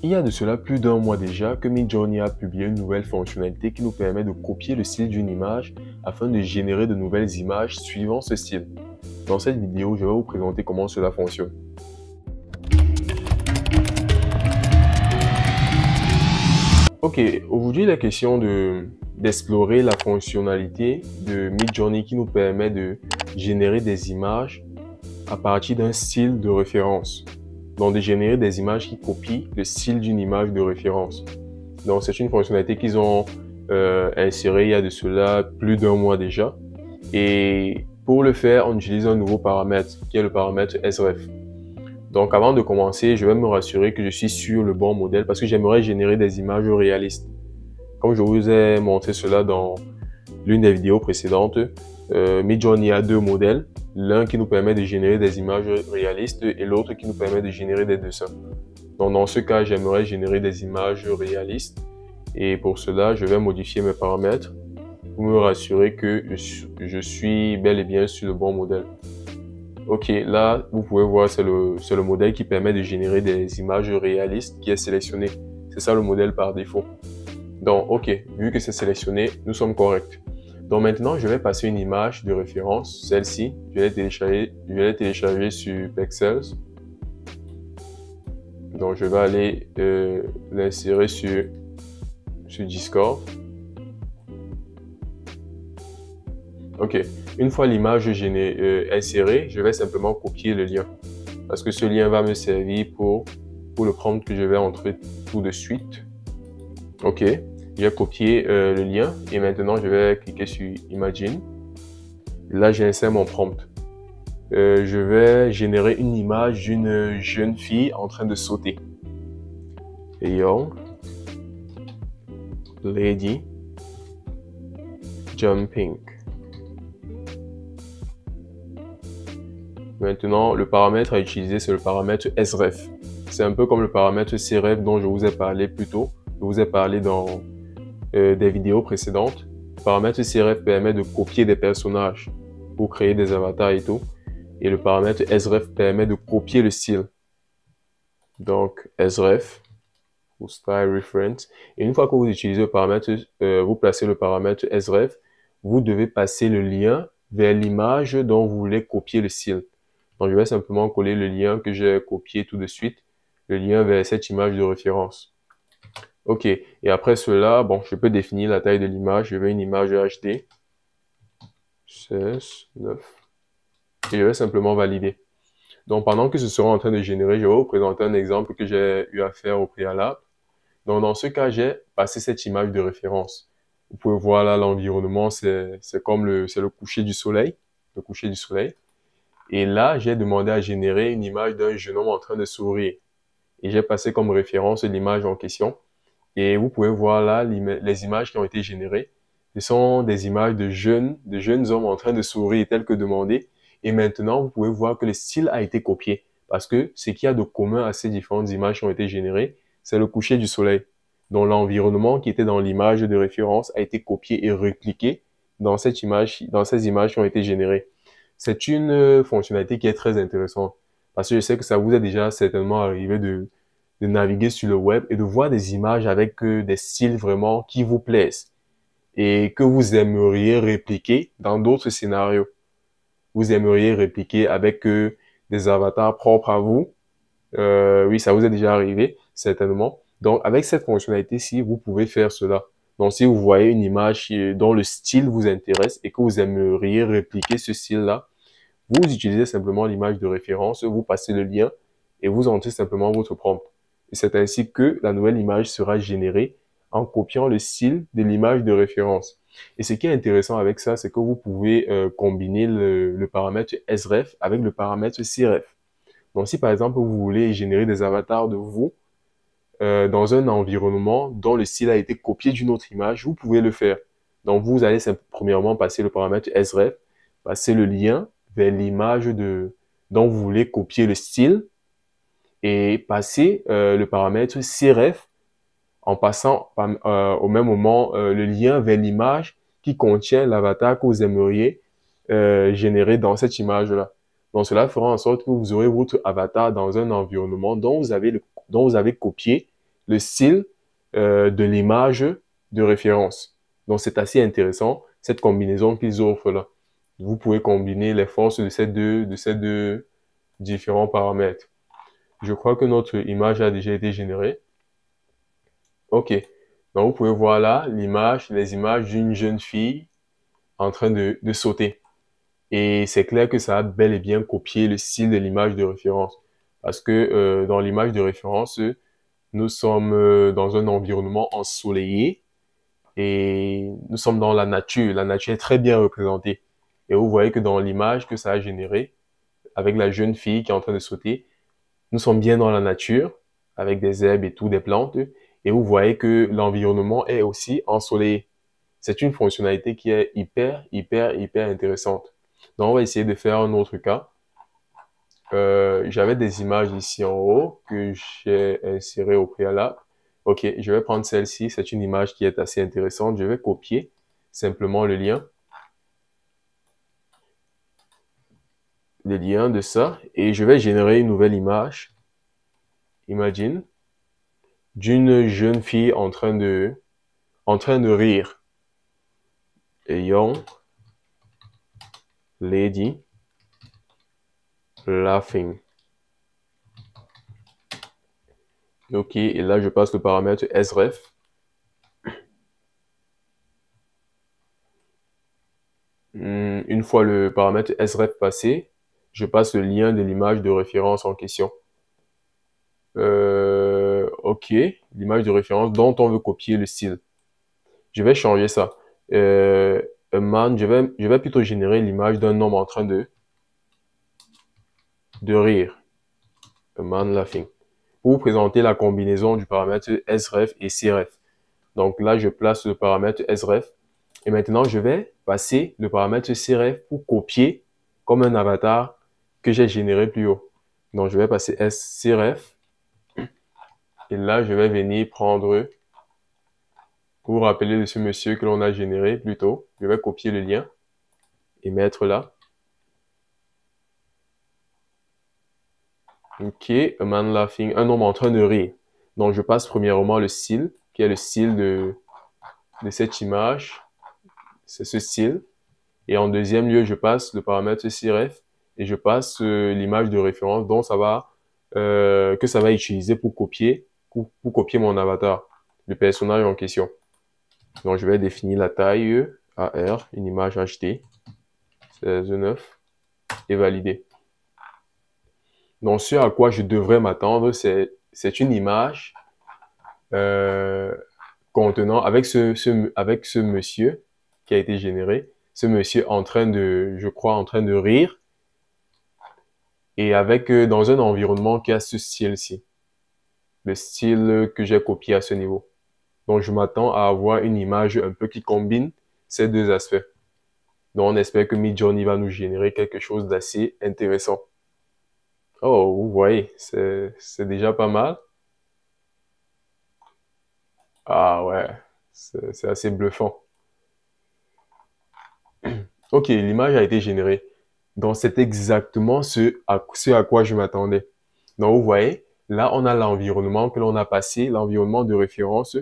Il y a de cela plus d'un mois déjà que Midjourney a publié une nouvelle fonctionnalité qui nous permet de copier le style d'une image afin de générer de nouvelles images suivant ce style. Dans cette vidéo, je vais vous présenter comment cela fonctionne. Ok, aujourd'hui il est question d'explorer la fonctionnalité de Midjourney qui nous permet de générer des images à partir d'un style de référence. Donc de générer des images qui copient le style d'une image de référence. Donc c'est une fonctionnalité qu'ils ont insérée il y a de cela plus d'un mois déjà. Et pour le faire, on utilise un nouveau paramètre qui est le paramètre sref. Donc avant de commencer, je vais me rassurer que je suis sur le bon modèle parce que j'aimerais générer des images réalistes. Comme je vous ai montré cela dans l'une des vidéos précédentes, Midjourney a deux modèles. L'un qui nous permet de générer des images réalistes et l'autre qui nous permet de générer des dessins. Donc dans ce cas, j'aimerais générer des images réalistes et pour cela, je vais modifier mes paramètres pour me rassurer que je suis bel et bien sur le bon modèle. Ok, là, vous pouvez voir, c'est le modèle qui permet de générer des images réalistes qui est sélectionné. C'est ça le modèle par défaut. Donc, ok, vu que c'est sélectionné, nous sommes corrects. Donc maintenant, je vais passer une image de référence, celle-ci. Je vais la télécharger sur Pexels. Donc, je vais aller l'insérer sur Discord. Ok, une fois l'image insérée, je vais simplement copier le lien. Parce que ce lien va me servir pour le prompt que je vais entrer tout de suite. Ok, j'ai copié le lien et maintenant je vais cliquer sur Imagine. Là, j'insère mon prompt. Je vais générer une image d'une jeune fille en train de sauter. A young lady jumping. Maintenant, le paramètre à utiliser, c'est le paramètre sref. C'est un peu comme le paramètre sref dont je vous ai parlé plus tôt. Je vous ai parlé dans des vidéos précédentes. Le paramètre sref permet de copier des personnages pour créer des avatars et tout. Et le paramètre sref permet de copier le style. Donc, sref, pour style reference. Et une fois que vous utilisez le paramètre, vous placez le paramètre sref, vous devez passer le lien vers l'image dont vous voulez copier le style. Donc, je vais simplement coller le lien que j'ai copié tout de suite, le lien vers cette image de référence. Ok, et après cela, bon, je peux définir la taille de l'image. Je veux une image HD, 16, 9, et je vais simplement valider. Donc, pendant que ce sera en train de générer, je vais vous présenter un exemple que j'ai eu à faire au préalable. Donc, dans ce cas, j'ai passé cette image de référence. Vous pouvez voir là, l'environnement, c'est le coucher du soleil, le coucher du soleil. Et là, j'ai demandé à générer une image d'un jeune homme en train de sourire. Et j'ai passé comme référence l'image en question. Et vous pouvez voir là les images qui ont été générées. Ce sont des images de jeunes hommes en train de sourire tel que demandé. Et maintenant, vous pouvez voir que le style a été copié. Parce que ce qu'il y a de commun à ces différentes images qui ont été générées, c'est le coucher du soleil. Donc l'environnement qui était dans l'image de référence a été copié et répliqué dans ces images qui ont été générées. C'est une fonctionnalité qui est très intéressante parce que je sais que ça vous est déjà certainement arrivé de naviguer sur le web et de voir des images avec des styles vraiment qui vous plaisent et que vous aimeriez répliquer dans d'autres scénarios. Vous aimeriez répliquer avec des avatars propres à vous. Oui, ça vous est déjà arrivé, certainement. Donc, avec cette fonctionnalité-ci, vous pouvez faire cela. Donc, si vous voyez une image dont le style vous intéresse et que vous aimeriez répliquer ce style-là, vous utilisez simplement l'image de référence, vous passez le lien et vous entrez simplement votre prompt. Et c'est ainsi que la nouvelle image sera générée en copiant le style de l'image de référence. Et ce qui est intéressant avec ça, c'est que vous pouvez combiner le paramètre sref avec le paramètre sref. Donc, si par exemple, vous voulez générer des avatars de vous dans un environnement dont le style a été copié d'une autre image, vous pouvez le faire. Donc, vous allez premièrement passer le paramètre sref, passer le lien vers l'image dont vous voulez copier le style et passer le paramètre sref en passant au même moment le lien vers l'image qui contient l'avatar que vous aimeriez générer dans cette image-là. Donc, cela fera en sorte que vous aurez votre avatar dans un environnement dont vous avez copié le style de l'image de référence. Donc, c'est assez intéressant, cette combinaison qu'ils offrent là. Vous pouvez combiner les forces de ces deux différents paramètres. Je crois que notre image a déjà été générée. OK. Donc, vous pouvez voir là les images d'une jeune fille en train de sauter. Et c'est clair que ça a bel et bien copié le style de l'image de référence. Parce que dans l'image de référence, nous sommes dans un environnement ensoleillé et nous sommes dans la nature. La nature est très bien représentée. Et vous voyez que dans l'image que ça a généré, avec la jeune fille qui est en train de sauter, nous sommes bien dans la nature, avec des herbes et tout, des plantes. Et vous voyez que l'environnement est aussi ensoleillé. C'est une fonctionnalité qui est hyper intéressante. Donc, on va essayer de faire un autre cas. J'avais des images ici en haut que j'ai insérées au préalable. OK, je vais prendre celle-ci. C'est une image qui est assez intéressante. Je vais copier simplement le lien de ça et je vais générer une nouvelle image. Imagine d'une jeune fille en train de rire. A young lady laughing. OK, et là, je passe le paramètre sref. Une fois le paramètre sref passé, je passe le lien de l'image de référence en question. OK, l'image de référence dont on veut copier le style. Je vais changer ça. A man, je vais plutôt générer l'image d'un homme en train de rire. A man laughing. Pour vous présenter la combinaison du paramètre sref et cref. Donc là, je place le paramètre sref. Et maintenant, je vais passer le paramètre cref pour copier comme un avatar que j'ai généré plus haut. Donc, je vais passer cref. Et là, je vais venir prendre, pour vous rappeler de ce monsieur que l'on a généré plus tôt, je vais copier le lien et mettre là. OK, a man laughing, un homme en train de rire. Donc, je passe premièrement le style, qui est le style de cette image. C'est ce style. Et en deuxième lieu, je passe le paramètre cref et je passe l'image de référence dont que ça va utiliser pour copier mon avatar, le personnage en question. Donc, je vais définir la taille AR, une image HT, 16:9 et valider. Donc, ce à quoi je devrais m'attendre, c'est une image contenant, avec ce monsieur qui a été généré, ce monsieur en train de rire et avec dans un environnement qui a ce style-ci, le style que j'ai copié à ce niveau. Donc, je m'attends à avoir une image un peu qui combine ces deux aspects. Donc, on espère que Midjourney va nous générer quelque chose d'assez intéressant. Oh, vous voyez, c'est déjà pas mal. Ah ouais, c'est assez bluffant. OK, l'image a été générée. Donc, c'est exactement ce à quoi je m'attendais. Donc, vous voyez, là, on a l'environnement que l'on a passé, l'environnement de référence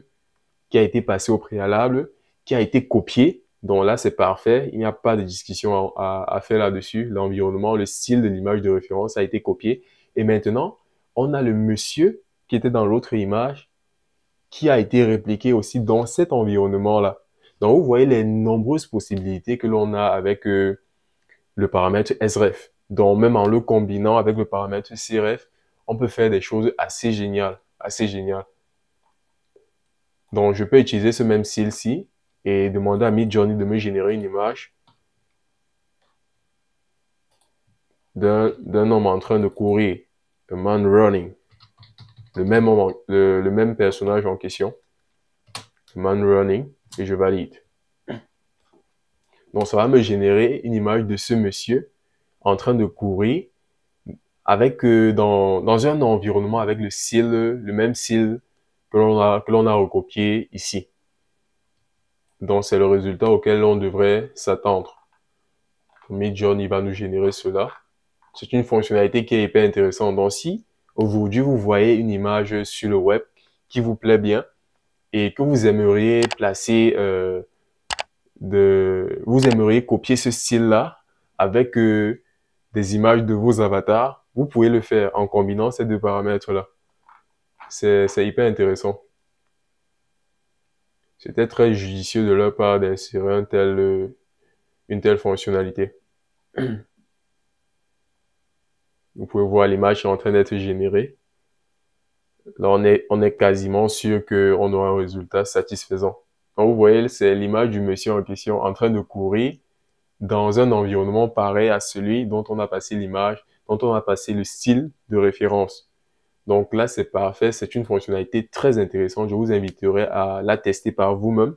qui a été passé au préalable, qui a été copié. Donc là, c'est parfait. Il n'y a pas de discussion à faire là-dessus. L'environnement, le style de l'image de référence a été copié. Et maintenant, on a le monsieur qui était dans l'autre image qui a été répliqué aussi dans cet environnement-là. Donc, vous voyez les nombreuses possibilités que l'on a avec le paramètre sref. Donc, même en le combinant avec le paramètre cref, on peut faire des choses assez géniales, assez géniales. Donc, je peux utiliser ce même style-ci et demander à Midjourney de me générer une image d'un homme en train de courir, a man running, le même personnage en question, a man running, et je valide. Donc, ça va me générer une image de ce monsieur en train de courir avec dans un environnement avec le même style que l'on a recopié ici. Donc, c'est le résultat auquel on devrait s'attendre. Midjourney va nous générer cela. C'est une fonctionnalité qui est hyper intéressante. Donc, si aujourd'hui vous voyez une image sur le web qui vous plaît bien et que vous aimeriez placer, vous aimeriez copier ce style-là avec des images de vos avatars, vous pouvez le faire en combinant ces deux paramètres-là. C'est hyper intéressant. C'était très judicieux de leur part d'insérer une telle fonctionnalité. Vous pouvez voir l'image qui est en train d'être générée. Là, on est quasiment sûr qu'on aura un résultat satisfaisant. Donc, vous voyez, c'est l'image du monsieur en question en train de courir dans un environnement pareil à celui dont on a passé l'image, dont on a passé le style de référence. Donc là, c'est parfait. C'est une fonctionnalité très intéressante. Je vous inviterai à la tester par vous-même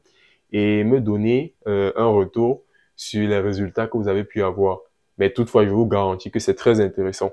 et me donner un retour sur les résultats que vous avez pu avoir. Mais toutefois, je vous garantis que c'est très intéressant.